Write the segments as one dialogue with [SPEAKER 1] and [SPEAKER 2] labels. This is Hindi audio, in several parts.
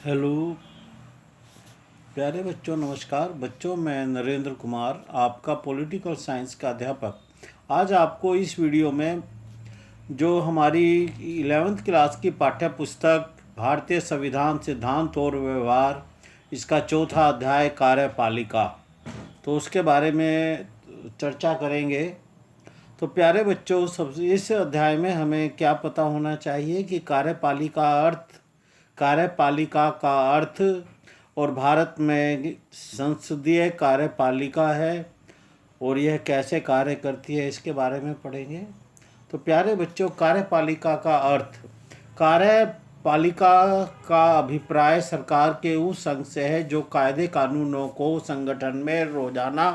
[SPEAKER 1] हेलो प्यारे बच्चों, नमस्कार बच्चों। मैं नरेंद्र कुमार, आपका पॉलिटिकल साइंस का अध्यापक। आज आपको इस वीडियो में जो हमारी 11वीं क्लास की पाठ्य पुस्तक भारतीय संविधान सिद्धांत और व्यवहार, इसका चौथा अध्याय कार्यपालिका, तो उसके बारे में चर्चा करेंगे। तो प्यारे बच्चों, सब इस अध्याय में हमें क्या पता होना चाहिए कि कार्यपालिका का अर्थ और भारत में संसदीय कार्यपालिका है और यह कैसे कार्य करती है, इसके बारे में पढ़ेंगे। तो प्यारे बच्चों, कार्यपालिका का अर्थ, कार्यपालिका का अभिप्राय सरकार के उस अंग से है जो कायदे कानूनों को संगठन में रोजाना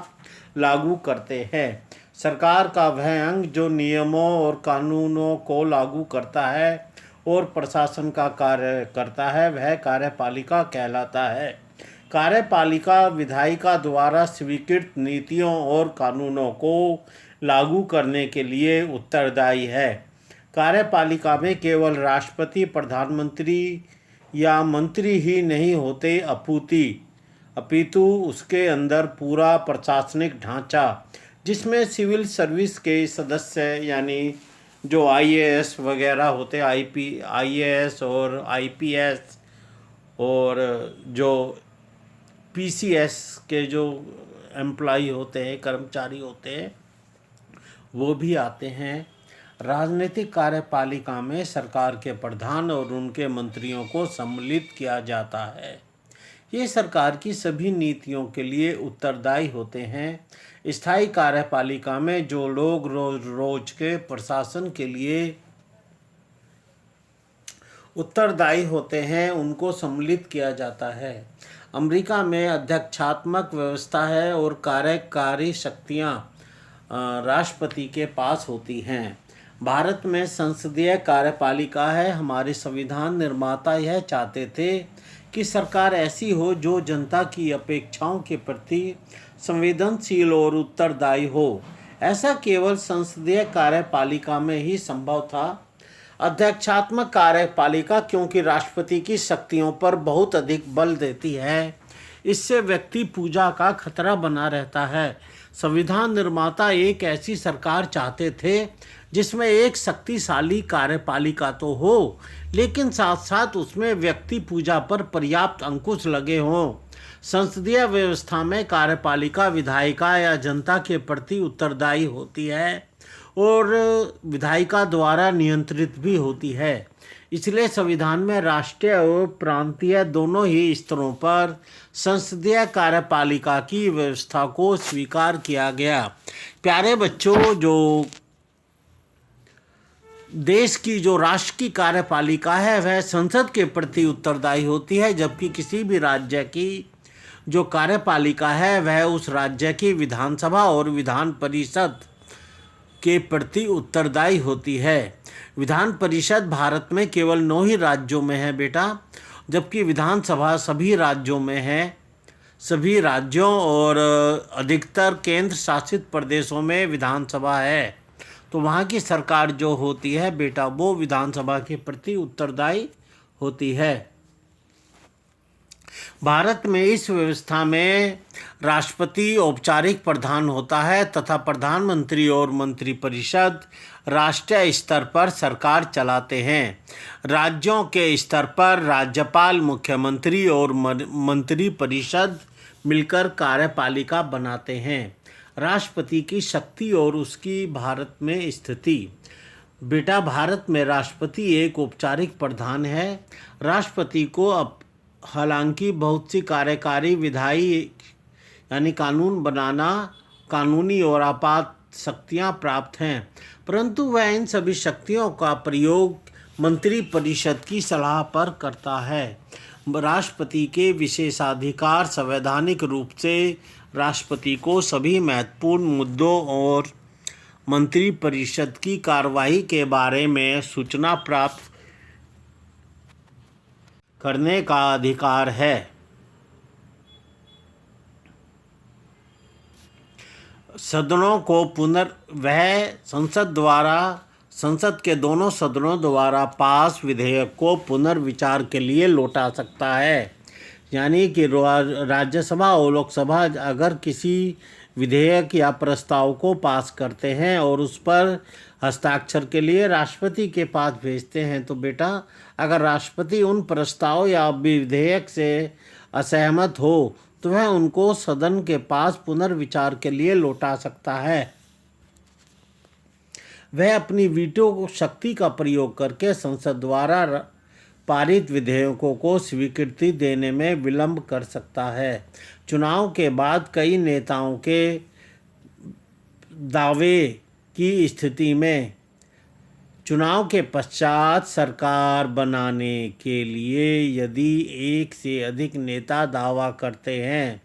[SPEAKER 1] लागू करते हैं। सरकार का वह अंग जो नियमों और कानूनों को लागू करता है और प्रशासन का कार्य करता है, वह कार्यपालिका कहलाता है। कार्यपालिका विधायिका द्वारा स्वीकृत नीतियों और कानूनों को लागू करने के लिए उत्तरदायी है। कार्यपालिका में केवल राष्ट्रपति, प्रधानमंत्री या मंत्री ही नहीं होते, अपितु उसके अंदर पूरा प्रशासनिक ढांचा, जिसमें सिविल सर्विस के सदस्य यानी जो आईएएस वगैरह होते, आईएएस और आईपीएस, और जो पीसीएस के जो एम्प्लॉय होते हैं, कर्मचारी होते हैं, वो भी आते हैं। राजनीतिक कार्यपालिका में सरकार के प्रधान और उनके मंत्रियों को सम्मिलित किया जाता है। ये सरकार की सभी नीतियों के लिए उत्तरदायी होते हैं। स्थायी कार्यपालिका में जो लोग रोज के प्रशासन के लिए उत्तरदायी होते हैं, उनको सम्मिलित किया जाता है। अमेरिका में अध्यक्षात्मक व्यवस्था है और कार्यकारी शक्तियां राष्ट्रपति के पास होती हैं। भारत में संसदीय कार्यपालिका है। हमारे संविधान निर्माता यह चाहते थे कि सरकार ऐसी हो जो जनता की अपेक्षाओं के प्रति संवेदनशील और उत्तरदायी हो। ऐसा केवल संसदीय कार्यपालिका में ही संभव था। अध्यक्षात्मक कार्यपालिका क्योंकि राष्ट्रपति की शक्तियों पर बहुत अधिक बल देती है, इससे व्यक्ति पूजा का खतरा बना रहता है। संविधान निर्माता एक ऐसी सरकार चाहते थे जिसमें एक शक्तिशाली कार्यपालिका तो हो, लेकिन साथ साथ उसमें व्यक्ति पूजा पर पर्याप्त अंकुश लगे हों। संसदीय व्यवस्था में कार्यपालिका विधायिका या जनता के प्रति उत्तरदायी होती है और विधायिका द्वारा नियंत्रित भी होती है। इसलिए संविधान में राष्ट्रीय और प्रांतीय दोनों ही स्तरों पर संसदीय कार्यपालिका की व्यवस्था को स्वीकार किया गया। प्यारे बच्चों, जो देश की जो राष्ट्र की कार्यपालिका है वह संसद के प्रति उत्तरदायी होती है, जबकि किसी भी राज्य की जो कार्यपालिका है वह उस राज्य की विधानसभा और विधान परिषद के प्रति उत्तरदायी होती है। विधान परिषद भारत में केवल 9 ही राज्यों में है बेटा, जबकि विधानसभा सभी राज्यों में है। सभी राज्यों और अधिकतर केंद्र शासित प्रदेशों में विधानसभा है। तो वहाँ की सरकार जो होती है बेटा, वो विधानसभा के प्रति उत्तरदायी होती है। भारत में इस व्यवस्था में राष्ट्रपति औपचारिक प्रधान होता है तथा प्रधानमंत्री और मंत्रिपरिषद राष्ट्रीय स्तर पर सरकार चलाते हैं। राज्यों के स्तर पर राज्यपाल, मुख्यमंत्री और मंत्रिपरिषद मिलकर कार्यपालिका बनाते हैं। राष्ट्रपति की शक्ति और उसकी भारत में स्थिति। बेटा, भारत में राष्ट्रपति एक औपचारिक प्रधान है। राष्ट्रपति को हालांकि बहुत सी कार्यकारी, विधायी यानी कानून बनाना, कानूनी और आपात शक्तियां प्राप्त हैं, परंतु वह इन सभी शक्तियों का प्रयोग मंत्रिपरिषद की सलाह पर करता है। राष्ट्रपति के विशेषाधिकार संवैधानिक रूप से राष्ट्रपति को सभी महत्वपूर्ण मुद्दों और मंत्रिपरिषद की कार्यवाही के बारे में सूचना प्राप्त करने का अधिकार है। सदनों को वह संसद द्वारा संसद के दोनों सदनों द्वारा पास विधेयक को पुनर्विचार के लिए लौटा सकता है। यानी कि राज्यसभा और लोकसभा अगर किसी विधेयक या प्रस्ताव को पास करते हैं और उस पर हस्ताक्षर के लिए राष्ट्रपति के पास भेजते हैं, तो बेटा अगर राष्ट्रपति उन प्रस्ताव या विधेयक से असहमत हो तो वह उनको सदन के पास पुनर्विचार के लिए लौटा सकता है। वह अपनी वीटो शक्ति का प्रयोग करके संसद द्वारा पारित विधेयकों को स्वीकृति देने में विलंब कर सकता है। चुनाव के बाद कई नेताओं के दावे की स्थिति में चुनाव के पश्चात सरकार बनाने के लिए यदि एक से अधिक नेता दावा करते हैं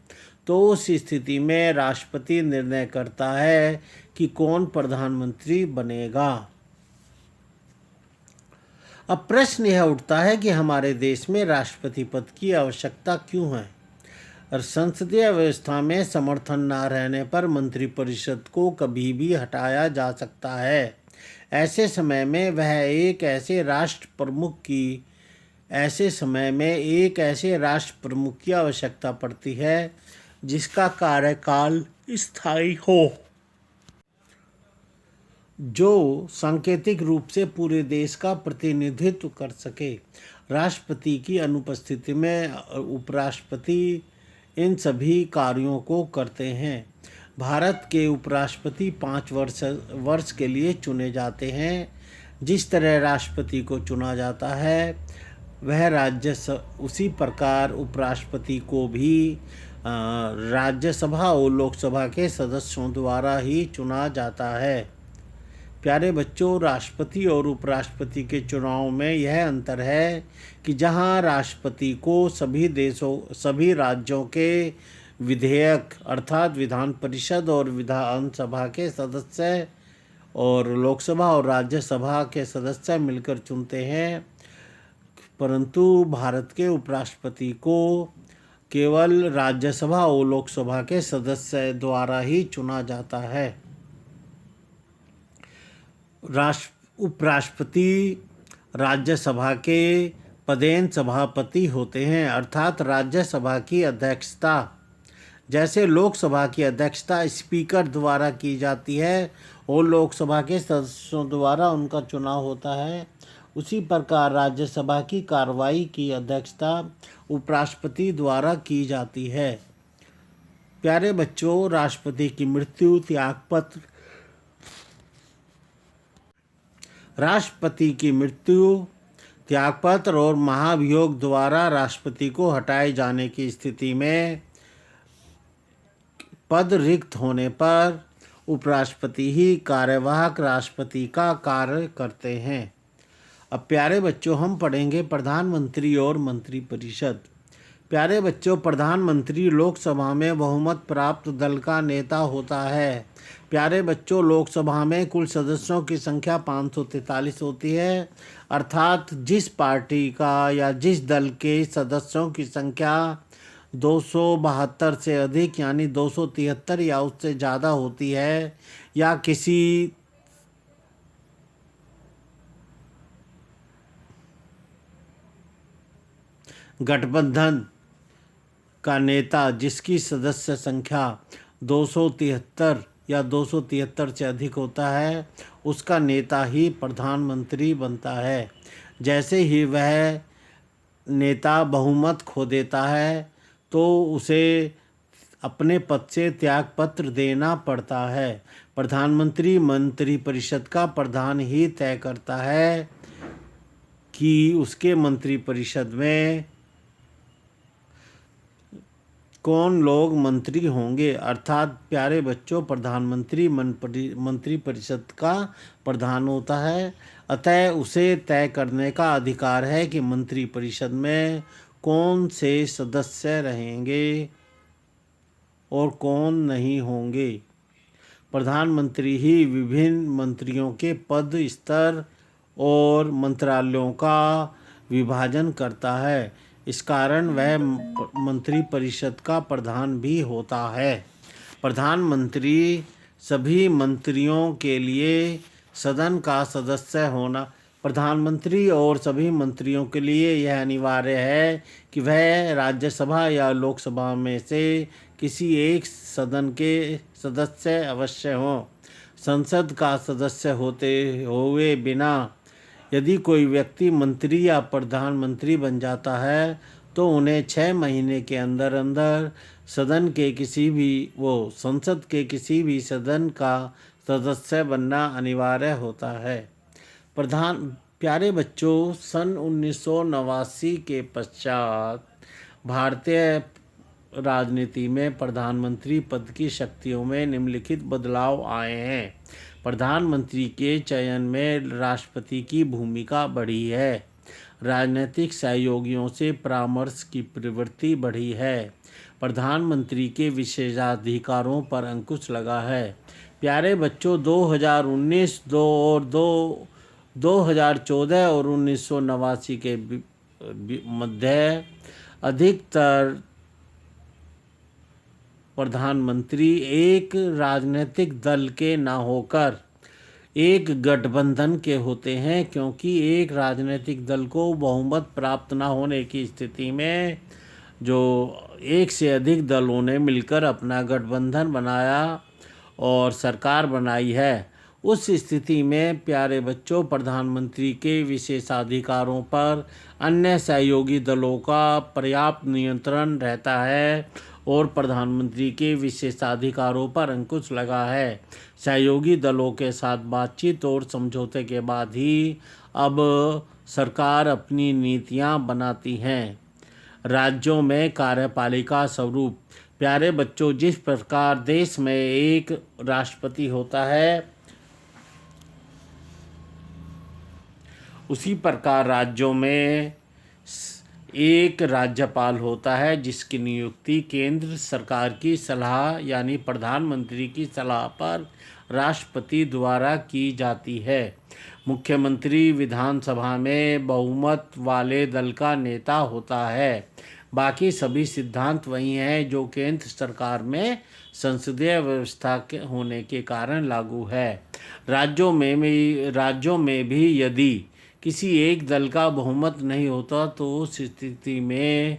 [SPEAKER 1] तो उस स्थिति में राष्ट्रपति निर्णय करता है कि कौन प्रधानमंत्री बनेगा। अब प्रश्न यह उठता है कि हमारे देश में राष्ट्रपति पद की आवश्यकता क्यों है और संसदीय व्यवस्था में समर्थन न रहने पर मंत्रिपरिषद को कभी भी हटाया जा सकता है। ऐसे समय में एक ऐसे राष्ट्र प्रमुख की आवश्यकता पड़ती है जिसका कार्यकाल स्थायी हो, जो सांकेतिक रूप से पूरे देश का प्रतिनिधित्व कर सके। राष्ट्रपति की अनुपस्थिति में उपराष्ट्रपति इन सभी कार्यों को करते हैं। भारत के उपराष्ट्रपति 5 वर्ष के लिए चुने जाते हैं। जिस तरह राष्ट्रपति को चुना जाता है उसी प्रकार उपराष्ट्रपति को भी राज्यसभा और लोकसभा के सदस्यों द्वारा ही चुना जाता है। प्यारे बच्चों, राष्ट्रपति और उपराष्ट्रपति के चुनाव में यह अंतर है कि जहां राष्ट्रपति को सभी राज्यों के विधेयक अर्थात विधान परिषद और विधानसभा के सदस्य और लोकसभा और राज्यसभा के सदस्य मिलकर चुनते हैं, परंतु भारत के उपराष्ट्रपति को केवल राज्यसभा और लोकसभा के सदस्य द्वारा ही चुना जाता है। उपराष्ट्रपति राज्यसभा के पदेन सभापति होते हैं, अर्थात राज्यसभा की अध्यक्षता जैसे लोकसभा की अध्यक्षता स्पीकर द्वारा की जाती है और लोकसभा के सदस्यों द्वारा उनका चुनाव होता है, उसी प्रकार राज्यसभा की कार्रवाई की अध्यक्षता उपराष्ट्रपति द्वारा की जाती है। प्यारे बच्चों, राष्ट्रपति की मृत्यु, त्यागपत्र और महाभियोग द्वारा राष्ट्रपति को हटाए जाने की स्थिति में पद रिक्त होने पर उपराष्ट्रपति ही कार्यवाहक राष्ट्रपति का कार्य करते हैं। अब प्यारे बच्चों, हम पढ़ेंगे प्रधानमंत्री और मंत्रिपरिषद। प्यारे बच्चों, प्रधानमंत्री लोकसभा में बहुमत प्राप्त दल का नेता होता है। प्यारे बच्चों, लोकसभा में कुल सदस्यों की संख्या 543 होती है, अर्थात जिस पार्टी का या जिस दल के सदस्यों की संख्या 272 से अधिक यानी 273 या उससे ज़्यादा होती है या किसी गठबंधन का नेता जिसकी सदस्य संख्या 273 या 273 से अधिक होता है, उसका नेता ही प्रधानमंत्री बनता है। जैसे ही वह नेता बहुमत खो देता है तो उसे अपने पद से त्यागपत्र देना पड़ता है। प्रधानमंत्री मंत्रिपरिषद का प्रधान ही तय करता है कि उसके मंत्रिपरिषद में कौन लोग मंत्री होंगे, अर्थात प्यारे बच्चों, प्रधानमंत्री मंत्रिपरिषद का प्रधान होता है। अतः उसे तय करने का अधिकार है कि मंत्रिपरिषद में कौन से सदस्य रहेंगे और कौन नहीं होंगे। प्रधानमंत्री ही विभिन्न मंत्रियों के पद, स्तर और मंत्रालयों का विभाजन करता है। इस कारण वह मंत्रिपरिषद का प्रधान भी होता है। प्रधानमंत्री सभी मंत्रियों के लिए सदन का सदस्य होना। प्रधानमंत्री और सभी मंत्रियों के लिए यह अनिवार्य है कि वह राज्यसभा या लोकसभा में से किसी एक सदन के सदस्य अवश्य हों। संसद का सदस्य होते हुए बिना यदि कोई व्यक्ति मंत्री या प्रधानमंत्री बन जाता है तो उन्हें 6 महीने के अंदर अंदर संसद के किसी भी सदन का सदस्य बनना अनिवार्य होता है। प्यारे बच्चों, सन 1989 के पश्चात भारतीय राजनीति में प्रधानमंत्री पद की शक्तियों में निम्नलिखित बदलाव आए हैं। प्रधानमंत्री के चयन में राष्ट्रपति की भूमिका बढ़ी है। राजनीतिक सहयोगियों से परामर्श की प्रवृत्ति बढ़ी है। प्रधानमंत्री के विशेषाधिकारों पर अंकुश लगा है। प्यारे बच्चों, 2019 2014 और 1989 के मध्य अधिकतर प्रधानमंत्री एक राजनीतिक दल के न होकर एक गठबंधन के होते हैं, क्योंकि एक राजनीतिक दल को बहुमत प्राप्त न होने की स्थिति में जो एक से अधिक दलों ने मिलकर अपना गठबंधन बनाया और सरकार बनाई है, उस स्थिति में प्यारे बच्चों प्रधानमंत्री के विशेषाधिकारों पर अन्य सहयोगी दलों का पर्याप्त नियंत्रण रहता है और प्रधानमंत्री के विशेषाधिकारों पर अंकुश लगा है। सहयोगी दलों के साथ बातचीत और समझौते के बाद ही अब सरकार अपनी नीतियां बनाती हैं। राज्यों में कार्यपालिका स्वरूप। प्यारे बच्चों, जिस प्रकार देश में एक राष्ट्रपति होता है उसी प्रकार राज्यों में एक राज्यपाल होता है, जिसकी नियुक्ति केंद्र सरकार की सलाह यानी प्रधानमंत्री की सलाह पर राष्ट्रपति द्वारा की जाती है। मुख्यमंत्री विधानसभा में बहुमत वाले दल का नेता होता है। बाकी सभी सिद्धांत वही हैं जो केंद्र सरकार में संसदीय व्यवस्था के होने के कारण लागू है। राज्यों में भी यदि किसी एक दल का बहुमत नहीं होता तो उस स्थिति में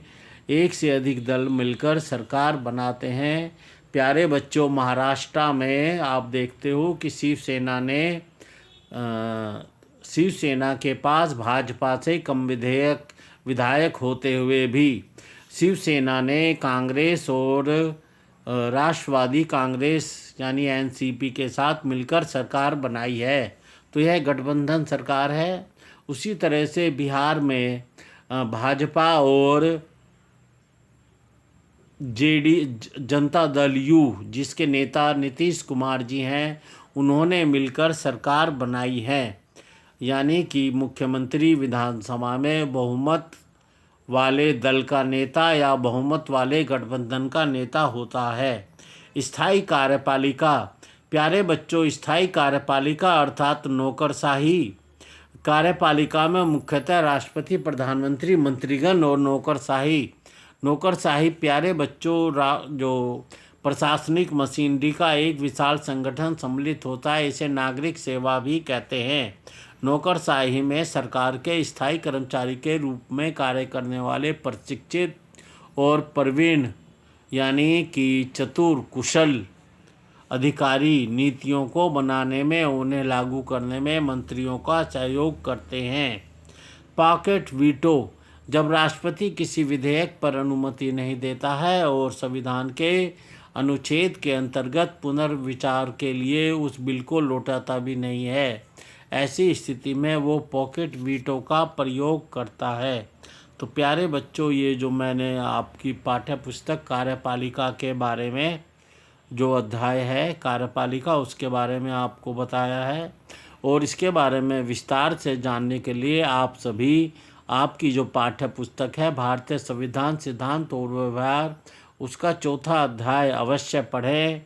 [SPEAKER 1] एक से अधिक दल मिलकर सरकार बनाते हैं। प्यारे बच्चों, महाराष्ट्र में आप देखते हो कि शिवसेना के पास भाजपा से कम विधायक होते हुए भी शिवसेना ने कांग्रेस और राष्ट्रवादी कांग्रेस यानी एनसीपी के साथ मिलकर सरकार बनाई है, तो यह गठबंधन सरकार है। उसी तरह से बिहार में भाजपा और जनता दल यू, जिसके नेता नीतीश कुमार जी हैं, उन्होंने मिलकर सरकार बनाई है। यानी कि मुख्यमंत्री विधानसभा में बहुमत वाले दल का नेता या बहुमत वाले गठबंधन का नेता होता है। स्थायी कार्यपालिका। प्यारे बच्चों, स्थायी कार्यपालिका अर्थात नौकरशाही कार्यपालिका में मुख्यतः राष्ट्रपति, प्रधानमंत्री, मंत्रीगण और नौकरशाही प्यारे बच्चों जो प्रशासनिक मशीनरी का एक विशाल संगठन सम्मिलित होता है, इसे नागरिक सेवा भी कहते हैं। नौकरशाही में सरकार के स्थायी कर्मचारी के रूप में कार्य करने वाले प्रशिक्षित और प्रवीण यानी कि चतुर कुशल अधिकारी नीतियों को बनाने में, उन्हें लागू करने में मंत्रियों का सहयोग करते हैं। Pocket veto. जब राष्ट्रपति किसी विधेयक पर अनुमति नहीं देता है और संविधान के अनुच्छेद के अंतर्गत पुनर्विचार के लिए उस बिल को लौटाता भी नहीं है, ऐसी स्थिति में वो पॉकेट वीटो का प्रयोग करता है। तो प्यारे बच्चों, ये जो मैंने आपकी पाठ्य पुस्तक कार्यपालिका के बारे में जो अध्याय है कार्यपालिका, उसके बारे में आपको बताया है, और इसके बारे में विस्तार से जानने के लिए आप सभी आपकी जो पाठ्य पुस्तक है भारतीय संविधान सिद्धांत और व्यवहार, उसका 4था अध्याय अवश्य पढ़ें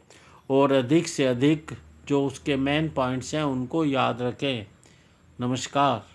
[SPEAKER 1] और अधिक से अधिक जो उसके मेन पॉइंट्स हैं उनको याद रखें। नमस्कार।